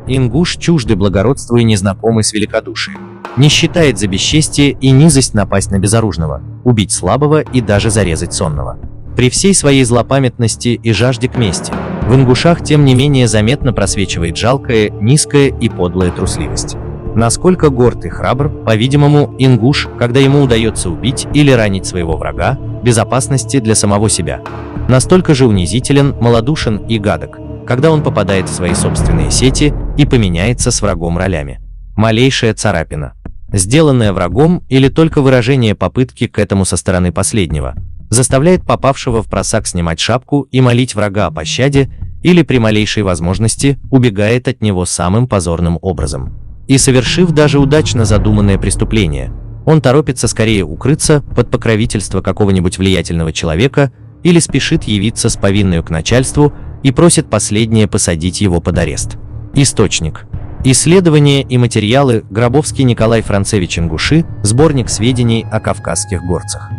Ингуш чужды благородству и незнакомый с великодушием. Не считает за бесчестие и низость напасть на безоружного, убить слабого и даже зарезать сонного. При всей своей злопамятности и жажде к мести, в ингушах тем не менее заметно просвечивает жалкая, низкая и подлая трусливость. Насколько горд и храбр, по-видимому, ингуш, когда ему удается убить или ранить своего врага, без опасности для самого себя. Настолько же унизителен, малодушен и гадок, когда он попадает в свои собственные сети и поменяется с врагом ролями. Малейшая царапина, сделанная врагом или только выражение попытки к этому со стороны последнего, заставляет попавшего в просак снимать шапку и молить врага о пощаде или при малейшей возможности убегает от него самым позорным образом. И совершив даже удачно задуманное преступление, он торопится скорее укрыться под покровительство какого-нибудь влиятельного человека или спешит явиться с повинною к начальству и просит последнее посадить его под арест. Источник. Исследования и материалы. Гробовский Николай Францевич Ингуши. Сборник сведений о кавказских горцах.